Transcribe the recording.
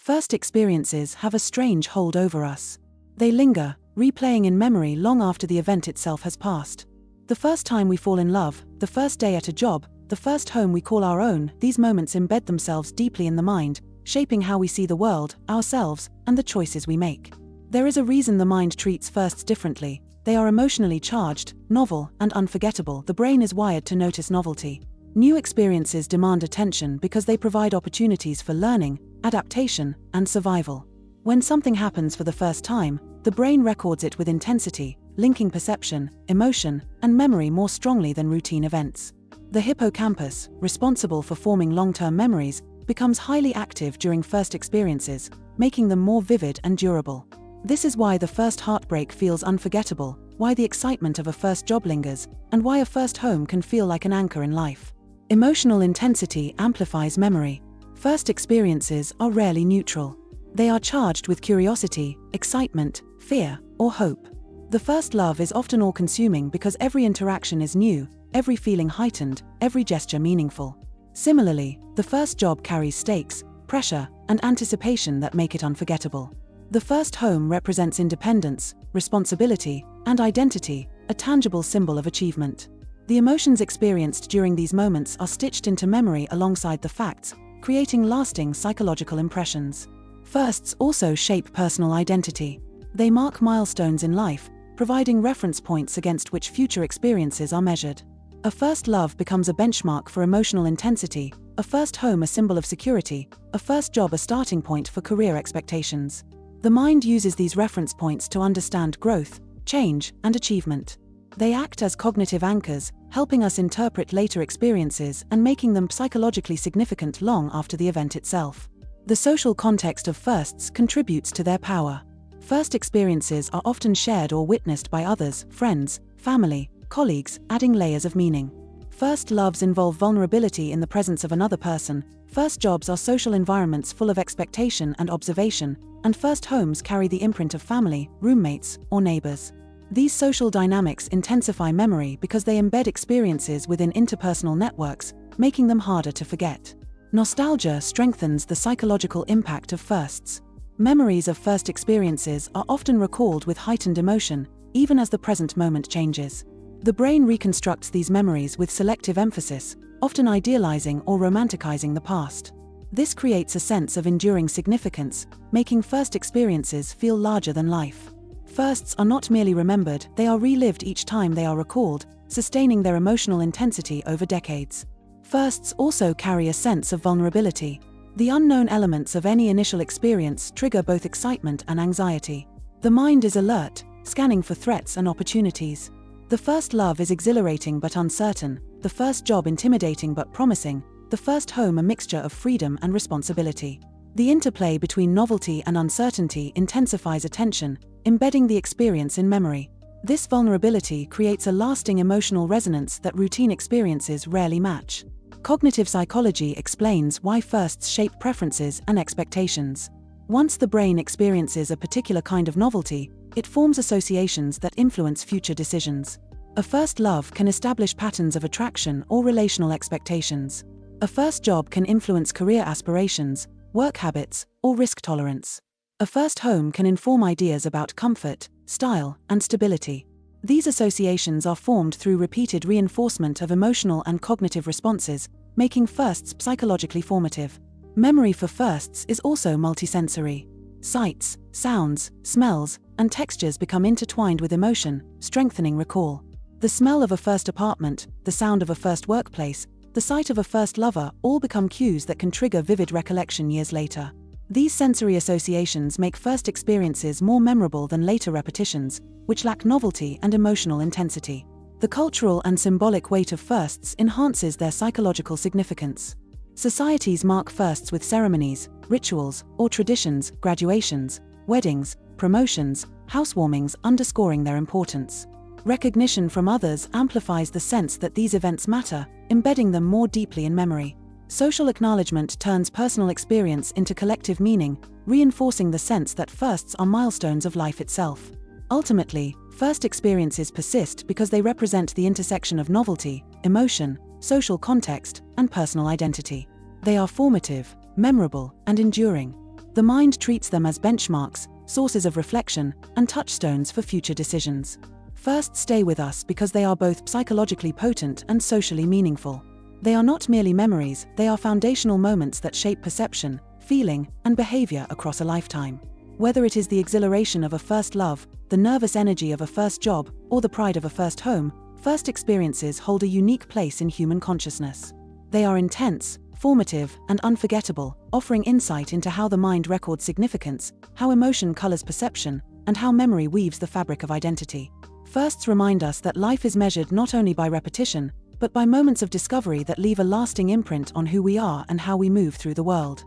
First experiences have a strange hold over us. They linger, replaying in memory long after the event itself has passed. The first time we fall in love, the first day at a job, the first home we call our own, these moments embed themselves deeply in the mind, shaping how we see the world, ourselves, and the choices we make. There is a reason the mind treats firsts differently. They are emotionally charged, novel, and unforgettable. The brain is wired to notice novelty. New experiences demand attention because they provide opportunities for learning, adaptation, and survival. When something happens for the first time, the brain records it with intensity, linking perception, emotion, and memory more strongly than routine events. The hippocampus, responsible for forming long-term memories, becomes highly active during first experiences, making them more vivid and durable. This is why the first heartbreak feels unforgettable, why the excitement of a first job lingers, and why a first home can feel like an anchor in life. Emotional intensity amplifies memory. First experiences are rarely neutral. They are charged with curiosity, excitement, fear, or hope. The first love is often all-consuming because every interaction is new, every feeling heightened, every gesture meaningful. Similarly, the first job carries stakes, pressure, and anticipation that make it unforgettable. The first home represents independence, responsibility, and identity, a tangible symbol of achievement. The emotions experienced during these moments are stitched into memory alongside the facts, creating lasting psychological impressions. Firsts also shape personal identity. They mark milestones in life, providing reference points against which future experiences are measured. A first love becomes a benchmark for emotional intensity, a first home a symbol of security, a first job a starting point for career expectations. The mind uses these reference points to understand growth, change, and achievement. They act as cognitive anchors, helping us interpret later experiences and making them psychologically significant long after the event itself. The social context of firsts contributes to their power. First experiences are often shared or witnessed by others, friends, family, colleagues, adding layers of meaning. First loves involve vulnerability in the presence of another person. First jobs are social environments full of expectation and observation, and first homes carry the imprint of family, roommates, or neighbors. These social dynamics intensify memory because they embed experiences within interpersonal networks, making them harder to forget. Nostalgia strengthens the psychological impact of firsts. Memories of first experiences are often recalled with heightened emotion, even as the present moment changes. The brain reconstructs these memories with selective emphasis, often idealizing or romanticizing the past. This creates a sense of enduring significance, making first experiences feel larger than life. Firsts are not merely remembered, they are relived each time they are recalled, sustaining their emotional intensity over decades. Firsts also carry a sense of vulnerability. The unknown elements of any initial experience trigger both excitement and anxiety. The mind is alert, scanning for threats and opportunities. The first love is exhilarating but uncertain, the first job intimidating but promising, the first home a mixture of freedom and responsibility. The interplay between novelty and uncertainty intensifies attention, embedding the experience in memory. This vulnerability creates a lasting emotional resonance that routine experiences rarely match. Cognitive psychology explains why firsts shape preferences and expectations. Once the brain experiences a particular kind of novelty, it forms associations that influence future decisions. A first love can establish patterns of attraction or relational expectations. A first job can influence career aspirations, work habits, or risk tolerance. A first home can inform ideas about comfort, style, and stability. These associations are formed through repeated reinforcement of emotional and cognitive responses, making firsts psychologically formative. Memory for firsts is also multisensory. Sights, sounds, smells, and textures become intertwined with emotion, strengthening recall. The smell of a first apartment, the sound of a first workplace, the sight of a first lover all become cues that can trigger vivid recollection years later. These sensory associations make first experiences more memorable than later repetitions, which lack novelty and emotional intensity. The cultural and symbolic weight of firsts enhances their psychological significance. Societies mark firsts with ceremonies, rituals, or traditions, graduations, weddings, promotions, housewarmings underscoring their importance. Recognition from others amplifies the sense that these events matter, embedding them more deeply in memory. Social acknowledgement turns personal experience into collective meaning, reinforcing the sense that firsts are milestones of life itself. Ultimately, first experiences persist because they represent the intersection of novelty, emotion, social context, and personal identity. They are formative, memorable, and enduring. The mind treats them as benchmarks, sources of reflection, and touchstones for future decisions. Firsts stay with us because they are both psychologically potent and socially meaningful. They are not merely memories, they are foundational moments that shape perception, feeling, and behavior across a lifetime. Whether it is the exhilaration of a first love, the nervous energy of a first job, or the pride of a first home, first experiences hold a unique place in human consciousness. They are intense, formative, and unforgettable, offering insight into how the mind records significance, how emotion colors perception, and how memory weaves the fabric of identity. Firsts remind us that life is measured not only by repetition, but by moments of discovery that leave a lasting imprint on who we are and how we move through the world.